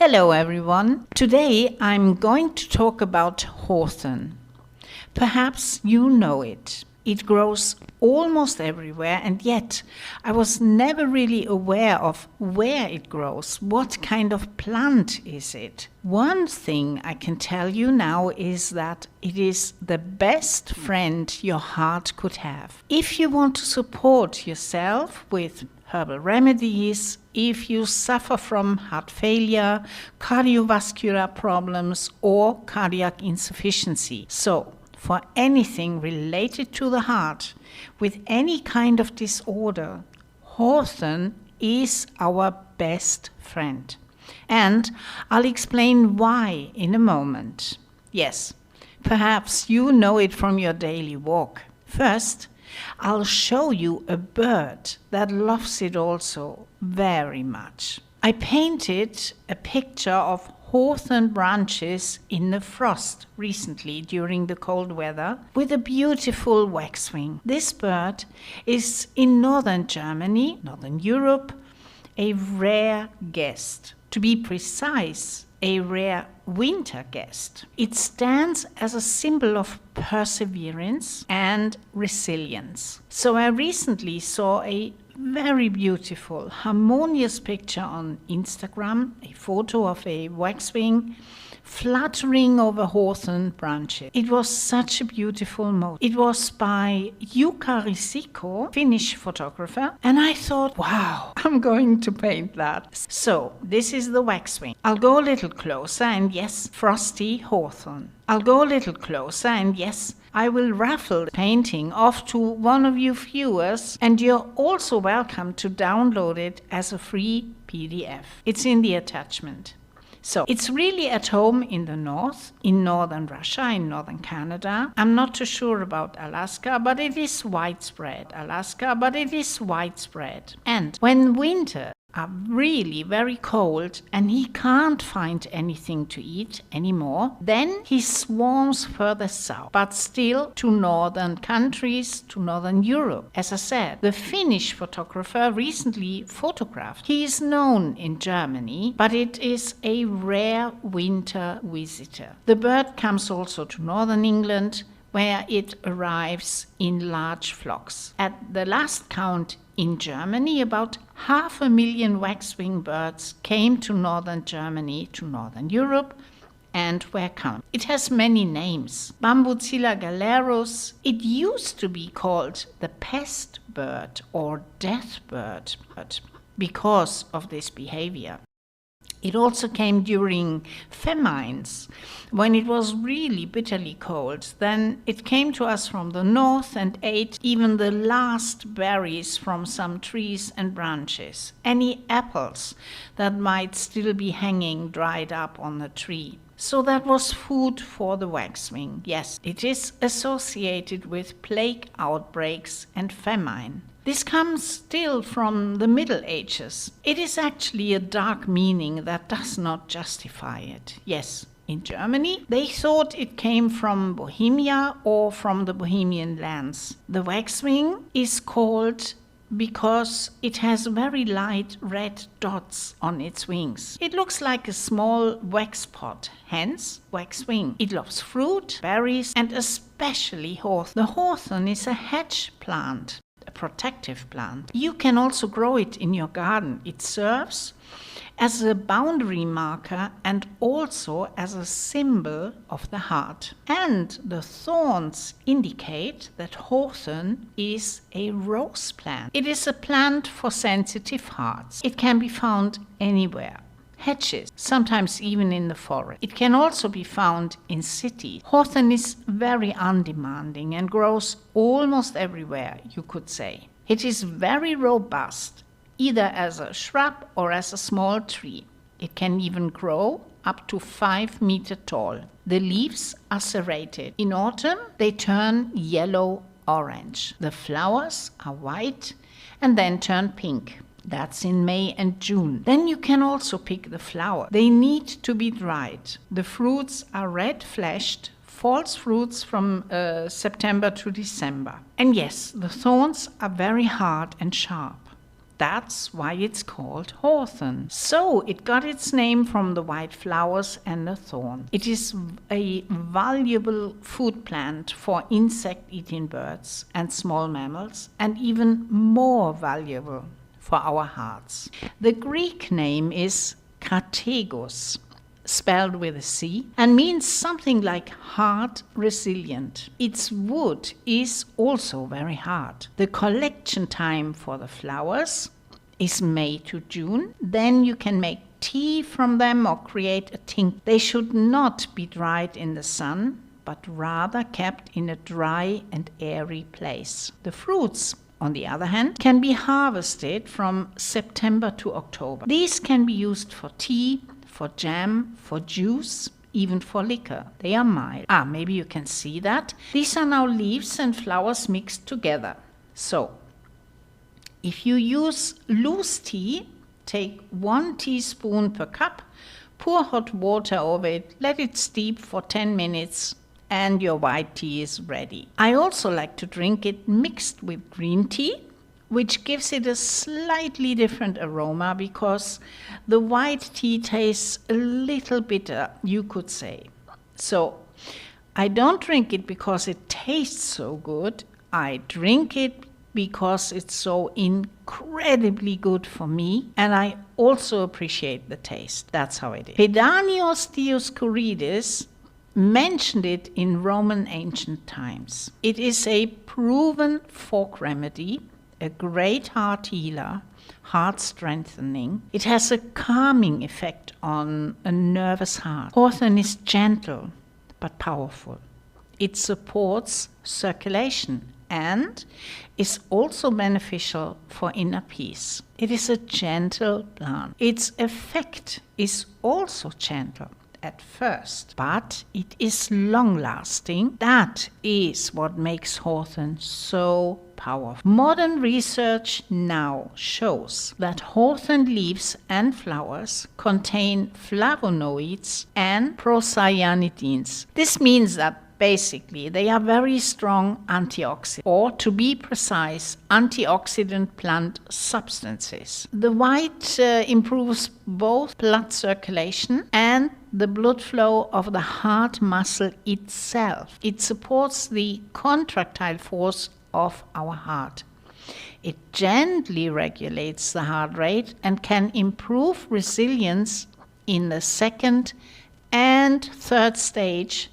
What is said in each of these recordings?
Hello everyone. Today I'm going to talk about hawthorn. Perhaps you know it. It grows almost everywhere, and yet I was never really aware of where it grows. What kind of plant is it? One thing I can tell you now is that it is the best friend your heart could have. If you want to support yourself with herbal remedies, if you suffer from heart failure, cardiovascular problems, or cardiac insufficiency. So, for anything related to the heart, with any kind of disorder, hawthorn is our best friend. And I'll explain why in a moment. Yes, perhaps you know it from your daily walk. First, I'll show you a bird that loves it also very much. I painted a picture of hawthorn branches in the frost recently during the cold weather with a beautiful waxwing. This bird is in northern Germany, northern Europe, a rare guest. To be precise, a rare winter guest. It stands as a symbol of perseverance and resilience. So I recently saw a very beautiful, harmonious picture on Instagram, a photo of a waxwing fluttering over hawthorn branches. It was such a beautiful moment. It was by Jukka Risiko, Finnish photographer, and I thought, wow, I'm going to paint that. So this is the waxwing. I'll go a little closer, and yes, frosty hawthorn. I'll go a little closer, and yes, I will raffle the painting off to one of you viewers, and you're also welcome to download it as a free PDF. It's in the attachment. So it's really at home in the north, in northern Russia, in northern Canada. I'm not too sure about Alaska, but it is widespread. And when winter are really very cold and he can't find anything to eat anymore, then he swarms further south, but still to northern countries, to northern Europe. As I said, the Finnish photographer recently photographed. He is known in Germany, but it is a rare winter visitor. The bird comes also to northern England, where it arrives in large flocks. At the last count in Germany, about 500,000 waxwing birds came to northern Germany, to northern Europe, and were counted. It has many names. Bambucilla galerus. It used to be called the pest bird or death bird because of this behavior. It also came during famines, when it was really bitterly cold. Then it came to us from the north and ate even the last berries from some trees and branches, any apples that might still be hanging dried up on the tree. So that was food for the waxwing. Yes, it is associated with plague outbreaks and famine. This comes still from the Middle Ages. It is actually a dark meaning that does not justify it. Yes, in Germany, they thought it came from Bohemia or from the Bohemian lands. The waxwing is called because it has very light red dots on its wings. It looks like a small wax pot, hence waxwing. It loves fruit, berries, and especially hawthorn. The hawthorn is a hedge plant, a protective plant. You can also grow it in your garden. It serves as a boundary marker and also as a symbol of the heart. And the thorns indicate that hawthorn is a rose plant. It is a plant for sensitive hearts. It can be found anywhere. Hedges, sometimes even in the forest. It can also be found in cities. Hawthorn is very undemanding and grows almost everywhere, you could say. It is very robust, either as a shrub or as a small tree. It can even grow up to 5 meters tall. The leaves are serrated. In autumn, they turn yellow-orange. The flowers are white and then turn pink. That's in May and June. Then you can also pick the flower. They need to be dried. The fruits are red-fleshed, false fruits from September to December. And yes, the thorns are very hard and sharp. That's why it's called hawthorn. So it got its name from the white flowers and the thorn. It is a valuable food plant for insect-eating birds and small mammals, and even more valuable for our hearts. The Greek name is qi-gong, spelled with a C, and means something like hard resilient. Its wood is also very hard. The collection time for the flowers is May to June. Then you can make tea from them or create a tincture. They should not be dried in the sun, but rather kept in a dry and airy place. The fruits, on the other hand, can be harvested from September to October. These can be used for tea, for jam, for juice, even for liquor. They are mild. Maybe you can see that. These are now leaves and flowers mixed together. So, if you use loose tea, take 1 teaspoon per cup, pour hot water over it, let it steep for 10 minutes, and your white tea is ready. I also like to drink it mixed with green tea, which gives it a slightly different aroma because the white tea tastes a little bitter, you could say. So I don't drink it because it tastes so good. I drink it because it's so incredibly good for me, and I also appreciate the taste. That's how it is. Pedanios Dioscorides mentioned it in Roman ancient times. It is a proven folk remedy, a great heart healer, heart strengthening. It has a calming effect on a nervous heart. Hawthorn is gentle but powerful. It supports circulation and is also beneficial for inner peace. It is a gentle plant. Its effect is also gentle at first, but it is long-lasting. That is what makes hawthorn so powerful. Modern research now shows that hawthorn leaves and flowers contain flavonoids and procyanidins. This means that basically they are very strong antioxidants, or to be precise, antioxidant plant substances. The white improves both blood circulation and the blood flow of the heart muscle itself. It supports the contractile force of our heart. It gently regulates the heart rate and can improve resilience in the second and third stage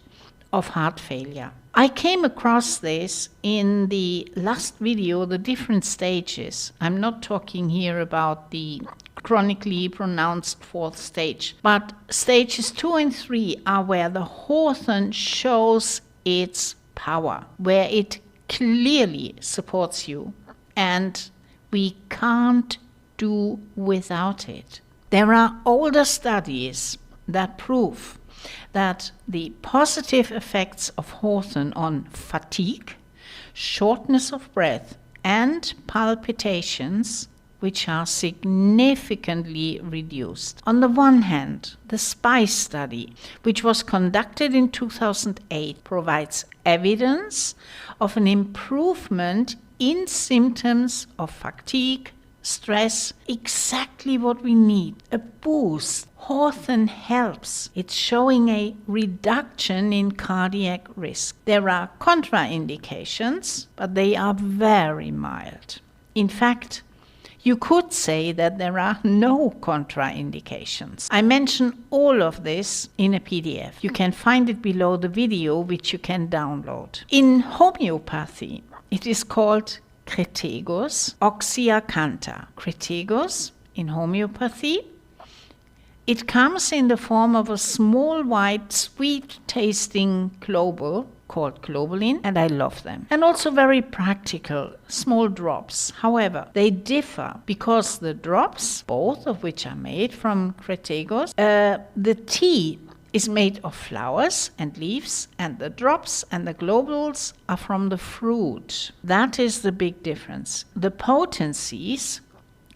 of heart failure. I came across this in the last video, the different stages. I'm not talking here about the chronically pronounced fourth stage, but stages 2 and 3 are where the hawthorn shows its power, where it clearly supports you, and we can't do without it. There are older studies that prove that the positive effects of hawthorn on fatigue, shortness of breath, and palpitations, which are significantly reduced. On the one hand, the SPICE study, which was conducted in 2008, provides evidence of an improvement in symptoms of fatigue, stress, exactly what we need, a boost. Hawthorn helps. It's showing a reduction in cardiac risk. There are contraindications, but they are very mild. In fact, you could say that there are no contraindications. I mention all of this in a PDF. You can find it below the video, which you can download. In homeopathy, it is called Crataegus oxyacantha. Crataegus in homeopathy. It comes in the form of a small white sweet-tasting globule called globulin, and I love them. And also very practical, small drops. However, they differ because the drops, both of which are made from Crataegus, the tea is made of flowers and leaves, and the drops and the globules are from the fruit. That is the big difference. The potencies,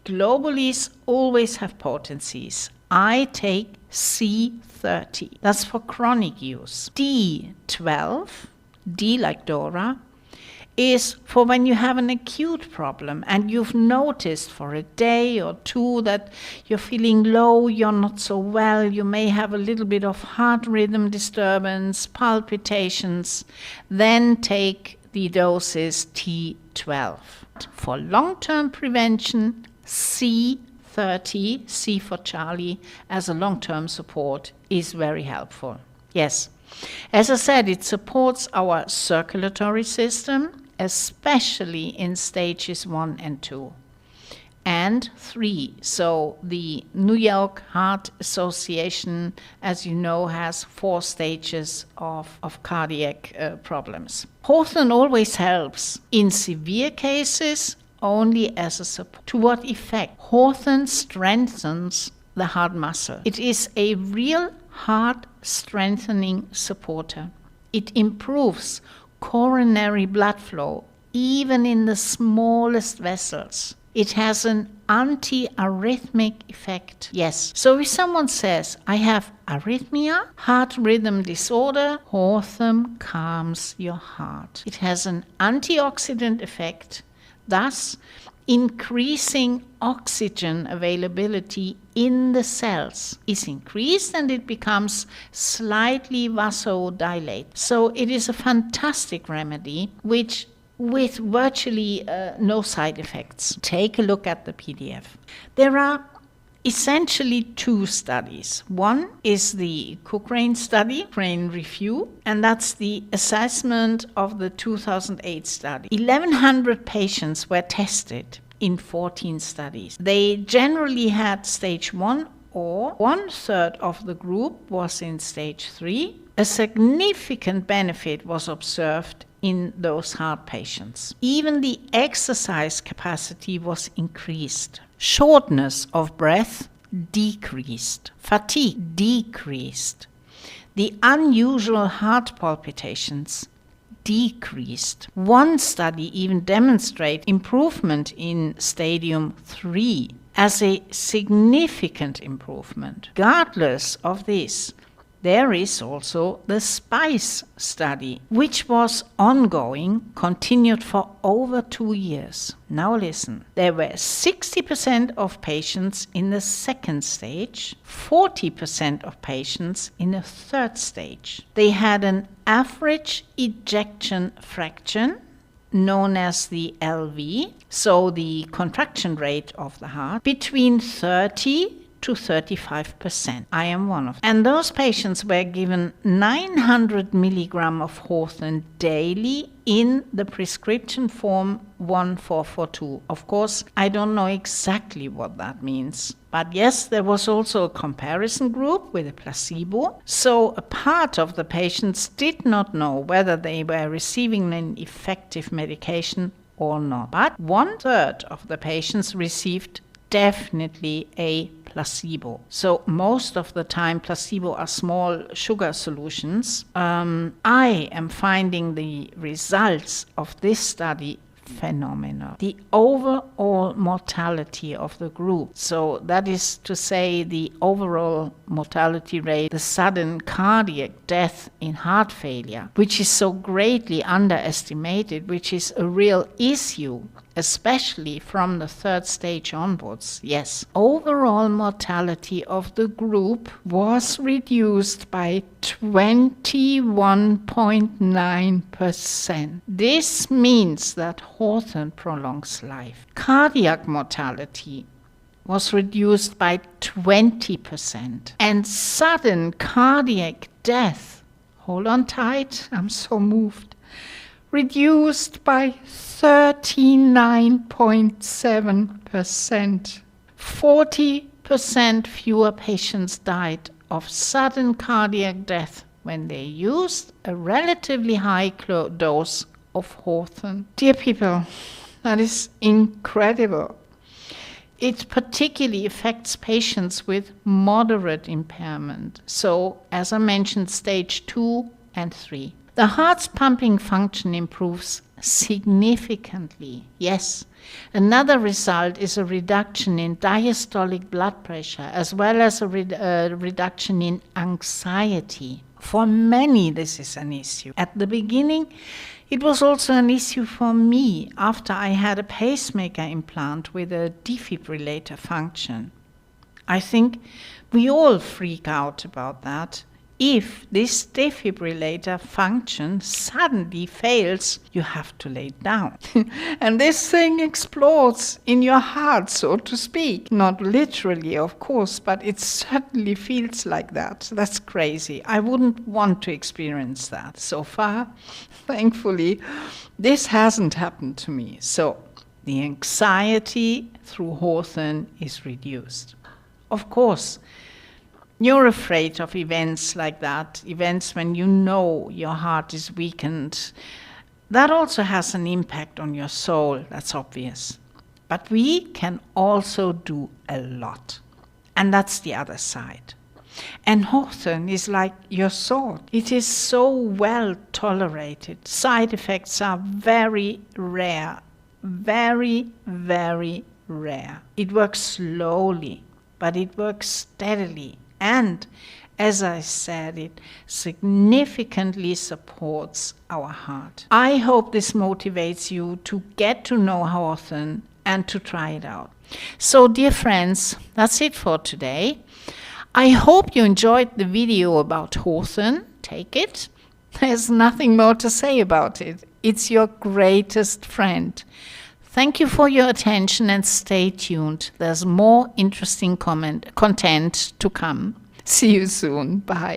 globules always have potencies. I take C30. That's for chronic use. D12, D like Dora, is for when you have an acute problem and you've noticed for a day or two that you're feeling low, you're not so well, you may have a little bit of heart rhythm disturbance, palpitations, then take the doses T12. For long-term prevention, C30, C for Charlie, as a long-term support is very helpful. Yes, as I said, it supports our circulatory system, especially in stages 1 and 2. And 3. So the New York Heart Association, as you know, has 4 stages of cardiac problems. Hawthorn always helps in severe cases only as a support. To what effect? Hawthorn strengthens the heart muscle. It is a real heart strengthening supporter. It improves coronary blood flow even in the smallest vessels. It has an anti-arrhythmic effect. Yes. So if someone says, I have arrhythmia, heart rhythm disorder, Hawthorn calms your heart. It has an antioxidant effect, thus increasing oxygen availability in the cells is increased and it becomes slightly vasodilated. So it is a fantastic remedy which with virtually no side effects. Take a look at the PDF. There are essentially 2 studies. One is the Cochrane study, Cochrane Review, and that's the assessment of the 2008 study. 1,100 patients were tested in 14 studies. They generally had stage 1 or 1/3 of the group was in stage 3. A significant benefit was observed in those heart patients. Even the exercise capacity was increased. Shortness of breath decreased. Fatigue decreased. The unusual heart palpitations decreased. One study even demonstrated improvement in stadium 3 as a significant improvement. Regardless of this, there is also the SPICE study, which was ongoing, continued for over 2 years. Now listen, there were 60% of patients in the 2nd stage, 40% of patients in the 3rd stage. They had an average ejection fraction, known as the LV, so the contraction rate of the heart, between 30 to 35%. I am one of them. And those patients were given 900 milligram of Hawthorn daily in the prescription form 1442. Of course, I don't know exactly what that means. But yes, there was also a comparison group with a placebo. So a part of the patients did not know whether they were receiving an effective medication or not. But 1/3 of the patients received definitely a placebo. So most of the time placebo are small sugar solutions. I am finding the results of this study phenomenal. The overall mortality of the group, so that is to say the overall mortality rate, the sudden cardiac death in heart failure, which is so greatly underestimated, which is a real issue, especially from the 3rd stage onwards. Yes, overall mortality of the group was reduced by 21.9%. This means that Hawthorn prolongs life. Cardiac mortality was reduced by 20%. And sudden cardiac death, hold on tight, I'm so moved, reduced by 39.7%. 40% fewer patients died of sudden cardiac death when they used a relatively high dose of Hawthorn. Dear people, that is incredible. It particularly affects patients with moderate impairment. So, as I mentioned, stage 2 and 3. The heart's pumping function improves significantly. Yes. Another result is a reduction in diastolic blood pressure, as well as a reduction in anxiety. For many, this is an issue. At the beginning, it was also an issue for me after I had a pacemaker implant with a defibrillator function. I think we all freak out about that. If this defibrillator function suddenly fails, you have to lay down. And this thing explodes in your heart, so to speak. Not literally, of course, but it certainly feels like that. That's crazy. I wouldn't want to experience that. So far, thankfully, this hasn't happened to me. So the anxiety through Hawthorn is reduced. Of course, you're afraid of events like that, events when you know your heart is weakened. That also has an impact on your soul, that's obvious. But we can also do a lot. And that's the other side. And Hawthorn is like your sword. It is so well tolerated. Side effects are very rare. Very, very rare. It works slowly, but it works steadily. And, as I said, it significantly supports our heart. I hope this motivates you to get to know Hawthorn and to try it out. So, dear friends, that's it for today. I hope you enjoyed the video about Hawthorn. Take it. There's nothing more to say about it. It's your greatest friend. Thank you for your attention and stay tuned. There's more interesting content to come. See you soon. Bye.